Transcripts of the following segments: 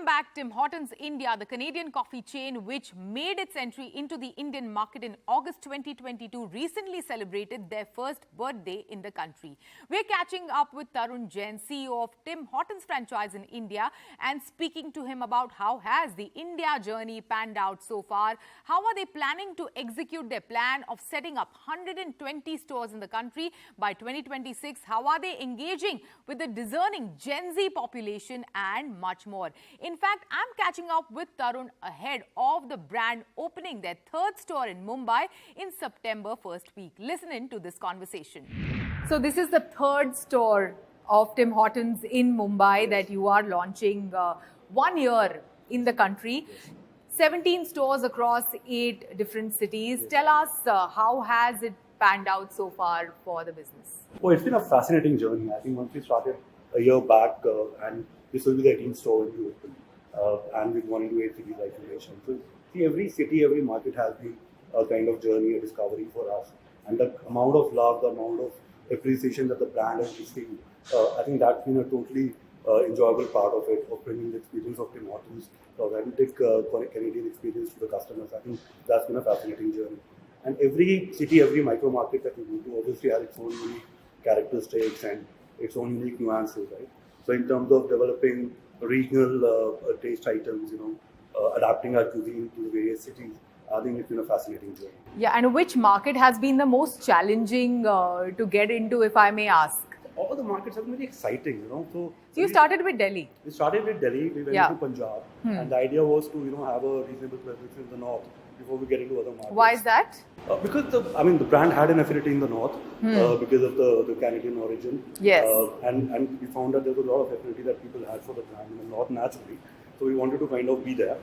Welcome back. Tim Hortons India, the Canadian coffee chain which made its entry into the Indian market in August 2022, recently celebrated their first birthday in the country. We're catching up with Tarun Jain, CEO of Tim Hortons franchise in India, and speaking to him about how has the India journey panned out so far, how are they planning to execute their plan of setting up 120 stores in the country by 2026, how are they engaging with the discerning Gen Z population, and much more. In fact, I'm catching up with Tarun ahead of the brand opening their third store in Mumbai in September first week. Listen in to this conversation. So this is the third store of Tim Hortons in Mumbai that you are launching 1 year in the country. 17 stores across 8 different cities. Tell us how has it panned out so far for the business? Oh, it's been a fascinating journey. I think once we started a year back, and this will be the 18th store we open, and with 1 into 8 cities isolation. So, see, every city, every market has been a kind of journey, a discovery for us. And the amount of love, the amount of appreciation that the brand has received, I think that's been a totally enjoyable part of it, of bringing the experience of Tim Hortons, the authentic Canadian experience to the customers. I think that's been a fascinating journey. And every city, every micro market that we go to obviously has its own unique characteristics and its own unique nuances, right? So in terms of developing regional taste items, adapting our cuisine to the various cities, I think it's been a fascinating journey. Yeah, and which market has been the most challenging to get into, if I may ask? All the markets have been very exciting, So you started with Delhi? We started with Delhi, we went to Punjab, and the idea was to, have a reasonable presence in the north before we get into other markets. Why is that? Because the brand had an affinity in the north because of the Canadian origin. Yes. And we found that there was a lot of affinity that people had for the brand in the north naturally. So we wanted to kind of be there.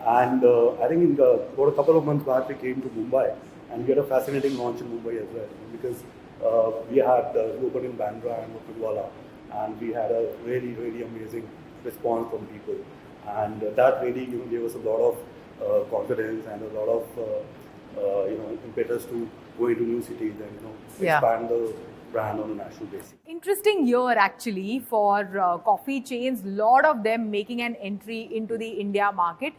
And I think about a couple of months back we came to Mumbai, and we had a fascinating launch in Mumbai as well, because we had opened in Bandra and Lokhandwala, and we had a really, really amazing response from people. And that really gave us a lot of confidence and a lot of impetus to go into new cities and expand the brand on a national basis. Interesting year actually for coffee chains, lot of them making an entry into the India market.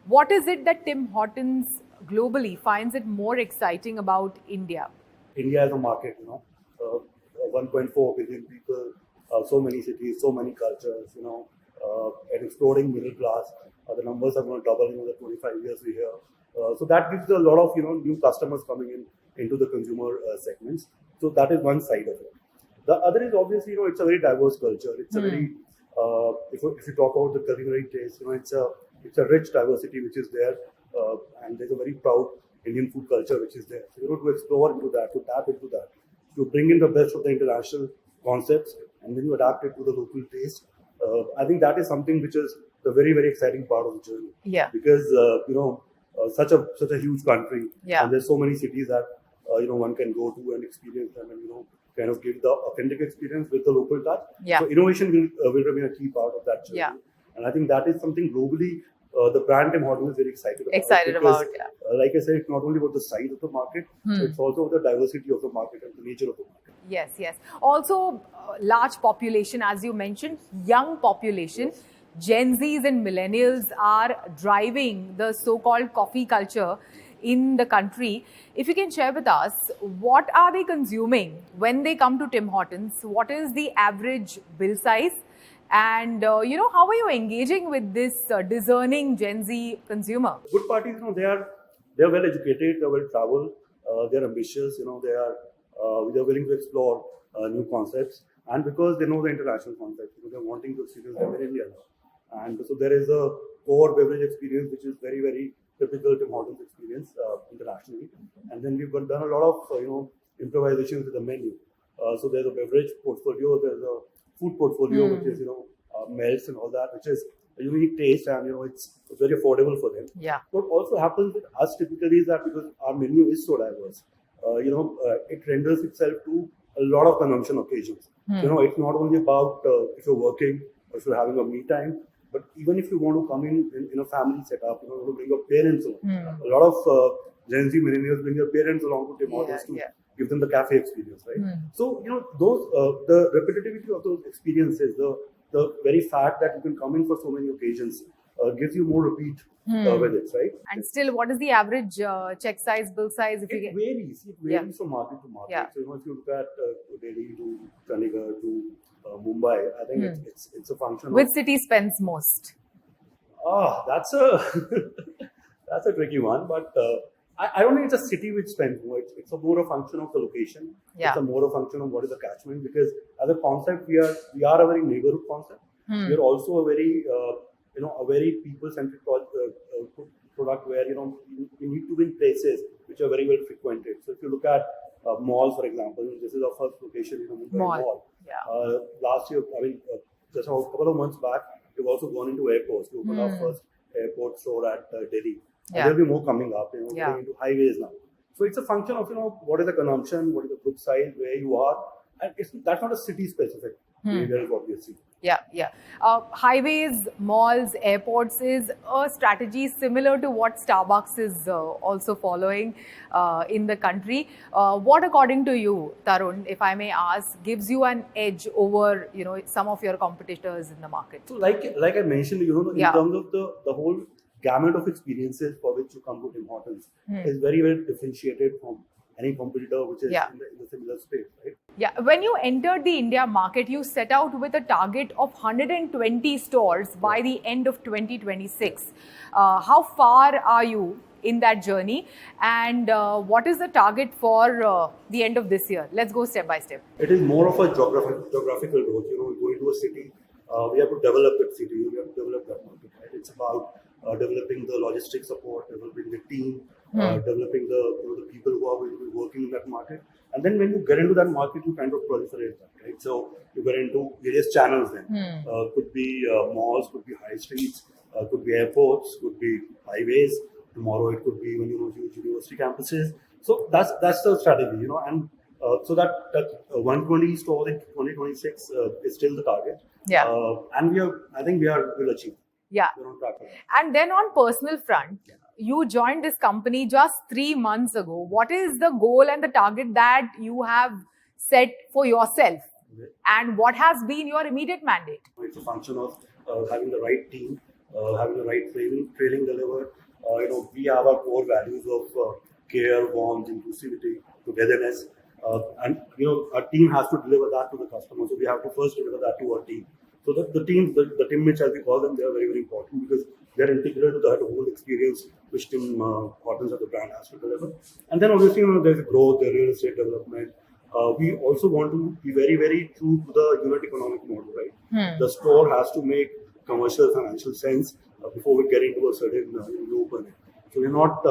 What is it that Tim Hortons globally finds it more exciting about India? India as a market, 1.4 billion people, so many cities, so many cultures, an exploding middle class. The numbers are going to double in the 25 years we hear. So that gives a lot of new customers coming into the consumer segments. So that is one side of it. The other is obviously it's a very diverse culture. It's a very if you talk about the culinary taste, it's a rich diversity which is there, and there's a very proud Indian food culture which is there. So to explore into that, to tap into that, to bring in the best of the international concepts, and then you adapt it to the local taste. I think that is something which is the very, very exciting part of the journey. Yeah. Because such a huge country, and there's so many cities that one can go to and experience them, and kind of give the authentic experience with the local touch. Yeah. So innovation will remain a key part of that journey. Yeah. And I think that is something globally the brand Tim Hortons is very excited about. Like I said, it's not only about the size of the market, it's also the diversity of the market and the nature of the market. Yes, yes. Also, large population, as you mentioned, young population. Yes. Gen Zs and millennials are driving the so-called coffee culture in the country. If you can share with us, what are they consuming when they come to Tim Hortons? What is the average bill size? And, how are you engaging with this discerning Gen Z consumer? Good parties, they are well educated, they're well traveled, they're ambitious, they're willing to explore new concepts. And because they know the international concepts, they're wanting to experience them in India. And so there is a core beverage experience which is very, very typical Tim Hortons experience internationally. And then we've done a lot of, improvisations with the menu. So there's a beverage portfolio, there's a food portfolio, which is, melts and all that, which is a unique taste, and, it's very affordable for them. Yeah. What also happens with us typically is that because our menu is so diverse, it renders itself to a lot of consumption occasions. It's not only about if you're working or if you're having a me time, but even if you want to come in a family setup, you want to bring your parents along. A lot of Gen Z millennials bring their parents along to Tim Hortons to give them the cafe experience, right? So, those the repetitivity of those experiences, the very fact that you can come in for so many occasions, gives you more repeat visits, right? And still, what is the average check size, bill size? If you It get varies. It varies from market to market. Yeah. So if you look at Delhi to Chandigarh to Mumbai, I think it's a function which of city spends most? that's a that's a tricky one, but I don't think it's a city which spends more. It's a more a function of the location. Yeah. It's a more a function of what is the catchment, because as a concept we are a very neighborhood concept. We are also a very a very people centric product where you need to be in places which are very well frequented. So if you look at malls, for example, this is our first location in a Mumbai mall. Yeah. Last year, just a couple of months back, we've also gone into airports. We opened our first airport store at Delhi. And Yeah. there'll be more coming up. Getting into highways now. So it's a function of what is the consumption, what is the group size, where you are, and that's not a city specific behavior is what we see. Yeah, yeah. Highways, malls, airports is a strategy similar to what Starbucks is also following in the country. What, according to you, Tarun, if I may ask, gives you an edge over some of your competitors in the market? So like I mentioned, in terms of the whole gamut of experiences for which you come to Tim Hortons is very, very differentiated from any competitor which is in the similar space, right? Yeah, when you entered the India market, you set out with a target of 120 stores by the end of 2026. How far are you in that journey, and what is the target for the end of this year? Let's go step by step. It is more of a geographical growth. Going to a city, we have to develop that city, we have to develop that market, right? It's about developing the logistics support, developing the team, developing the people who are going to be working in that market. And then when you get into that market, you kind of proliferate that, right? So you get into various channels then. Could be malls, could be high streets, could be airports, could be highways. Tomorrow it could be huge university campuses. So that's the strategy, and so that 120 stores in 2026 is still the target. Yeah. And I think we'll achieve. Yeah. We're on track for that. And then on personal front, you joined this company just 3 months ago. What is the goal and the target that you have set for yourself? And what has been your immediate mandate? It's a function of having the right team, having the right training delivered. We have our core values of care, warmth, inclusivity, togetherness. And our team has to deliver that to the customer. So we have to first deliver that to our team. So the teammates, as we call them, they are very, very important because they're integral to that whole experience which Tim Hortons as the brand has to deliver. And then obviously, there's growth, there's real estate development. We also want to be very, very true to the unit economic model, right? The store has to make commercial, financial sense before we get into a certain open it. So we're not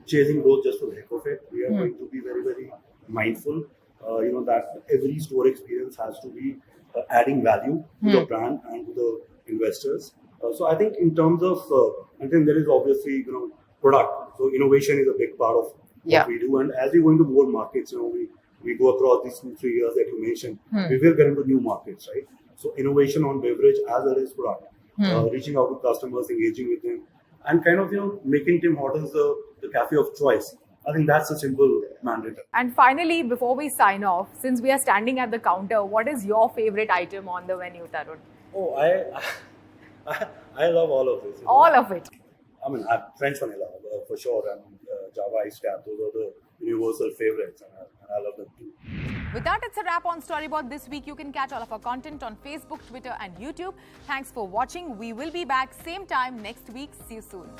chasing growth just for the heck of it. We are going to be very, very mindful, that every store experience has to be adding value to the brand and to the investors. So I think in terms of, and then there is obviously, product. So innovation is a big part of what we do. And as we go into more markets, we go across these 2-3 years that you mentioned, we will get into new markets, right? So innovation on beverage as well as product, reaching out to customers, engaging with them, and kind of, making Tim Hortons the cafe of choice. I think that's a simple mandate. And finally, before we sign off, since we are standing at the counter, what is your favorite item on the menu, Tarun? Oh, I love all of this. All of it. I mean, French vanilla for sure, and Java iced cap. Those are the universal favorites, and I love them too. With that, it's a wrap on Storyboard this week. You can catch all of our content on Facebook, Twitter, and YouTube. Thanks for watching. We will be back same time next week. See you soon.